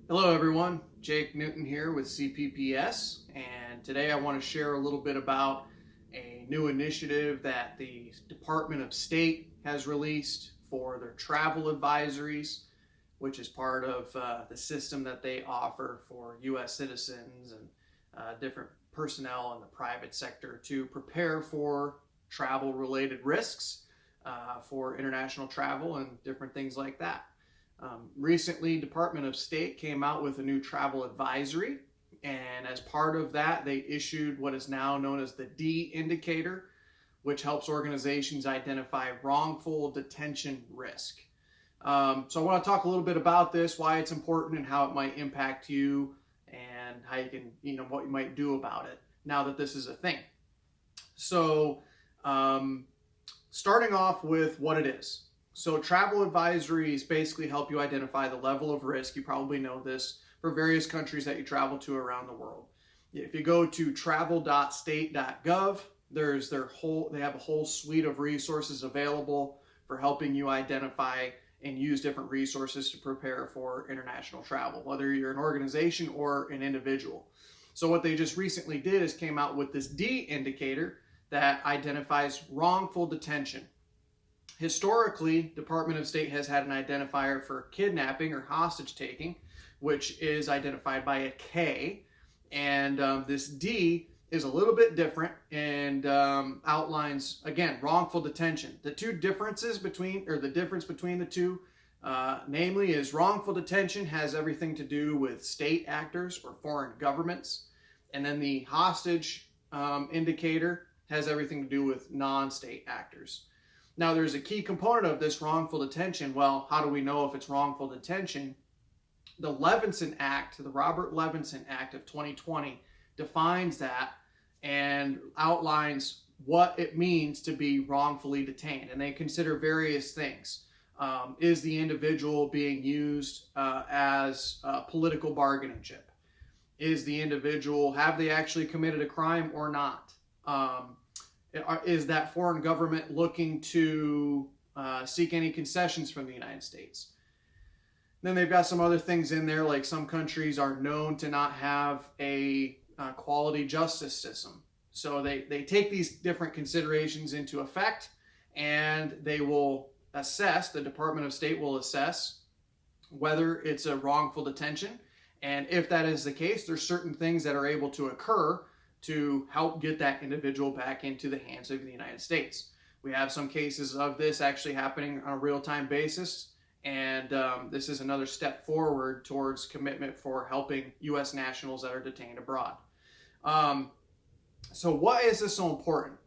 Hello everyone, Jake Newton here with CPPS, and today I want to share a little bit about a new initiative that the Department of State has released for their travel advisories, which is part of the system that they offer for U.S. citizens and different personnel in the private sector to prepare for travel-related risks for international travel and different things like that. Recently, Department of State came out with a new travel advisory, and as part of that, they issued what is now known as the D indicator, which helps organizations identify wrongful detention risk. So I want to talk a little bit about this, why it's important and how it might impact you and how you can, what you might do about it now that this is a thing. So starting off with what it is. So travel advisories basically help you identify the level of risk. You probably know this for various countries that you travel to around the world. If you go to travel.state.gov, they have a whole suite of resources available for helping you identify and use different resources to prepare for international travel, whether you're an organization or an individual. So what they just recently did is came out with this D indicator that identifies wrongful detention. Historically, Department of State has had an identifier for kidnapping or hostage taking, which is identified by a K. And this D is a little bit different and outlines, again, wrongful detention. The difference between the two, namely, is wrongful detention has everything to do with state actors or foreign governments. And then the hostage indicator has everything to do with non-state actors. Now, there's a key component of this wrongful detention. Well, how do we know if it's wrongful detention? The Levinson Act, the Robert Levinson Act of 2020, defines that and outlines what it means to be wrongfully detained. And they consider various things. Is the individual being used as a political bargaining chip? Is the individual, have they actually committed a crime or not? Is that foreign government looking to seek any concessions from the United States? Then they've got some other things in there, like some countries are known to not have a quality justice system. So they take these different considerations into effect, and they will assess, the Department of State will assess whether it's a wrongful detention. And if that is the case, there's certain things that are able to occur to help get that individual back into the hands of the United States. We have some cases of this actually happening on a real-time basis, and this is another step forward towards commitment for helping U.S. nationals that are detained abroad. So why is this so important?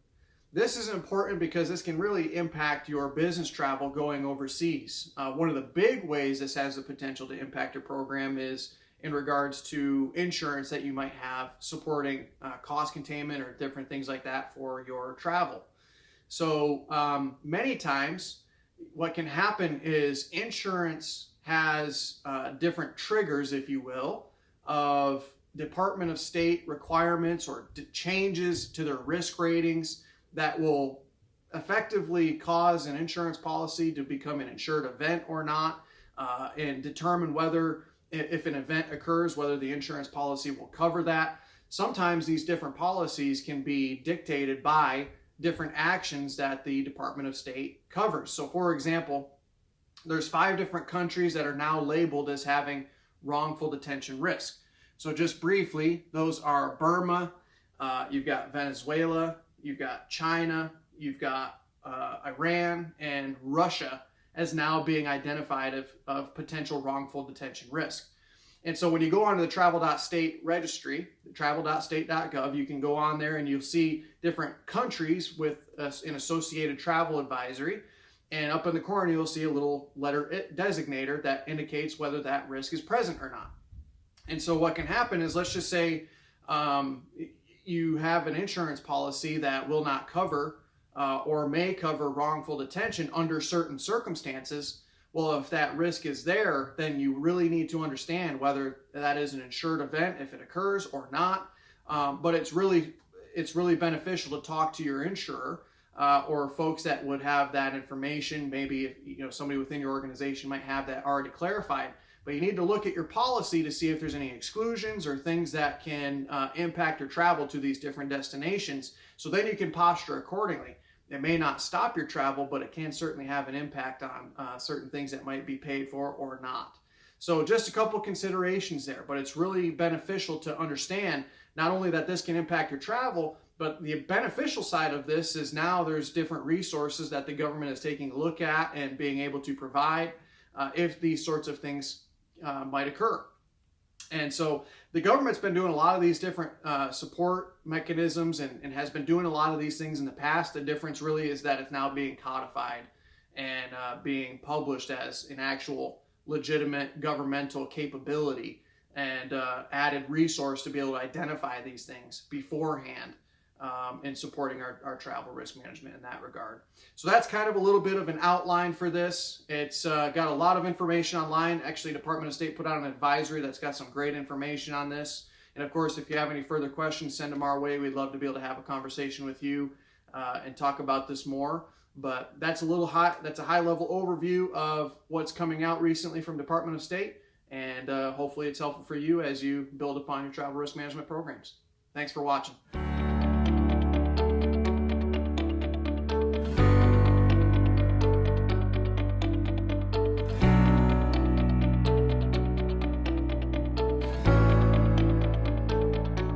This is important because this can really impact your business travel going overseas. One of the big ways this has the potential to impact your program is in regards to insurance that you might have supporting cost containment or different things like that for your travel. So many times what can happen is insurance has different triggers, if you will, of Department of State requirements or changes to their risk ratings that will effectively cause an insurance policy to become an insured event or not, and determine whether, if an event occurs, whether the insurance policy will cover that. Sometimes these different policies can be dictated by different actions that the Department of State covers. So for example, there's 5 different countries that are now labeled as having wrongful detention risk. So just briefly, those are Burma, you've got Venezuela, you've got China, you've got Iran, and Russia as now being identified of potential wrongful detention risk. And so when you go onto the travel.state registry, travel.state.gov, you can go on there and you'll see different countries with an associated travel advisory. And up in the corner, you'll see a little letter designator that indicates whether that risk is present or not. And so what can happen is, let's just say you have an insurance policy that will not cover or may cover wrongful detention under certain circumstances. Well, if that risk is there, then you really need to understand whether that is an insured event, if it occurs or not. But it's really beneficial to talk to your insurer or folks that would have that information. Maybe somebody within your organization might have that already clarified. But you need to look at your policy to see if there's any exclusions or things that can impact your travel to these different destinations. So then you can posture accordingly. It may not stop your travel, but it can certainly have an impact on certain things that might be paid for or not. So just a couple considerations there, but it's really beneficial to understand not only that this can impact your travel, but the beneficial side of this is now there's different resources that the government is taking a look at and being able to provide if these sorts of things might occur. And so the government's been doing a lot of these different support mechanisms and has been doing a lot of these things in the past. The difference really is that it's now being codified and being published as an actual legitimate governmental capability and added resource to be able to identify these things beforehand in supporting our travel risk management in that regard. So that's kind of a little bit of an outline for this. It's got a lot of information online. Actually, Department of State put out an advisory that's got some great information on this. And of course, if you have any further questions, send them our way. We'd love to be able to have a conversation with you and talk about this more. But that's a high level overview of what's coming out recently from Department of State. And hopefully it's helpful for you as you build upon your travel risk management programs. Thanks for watching.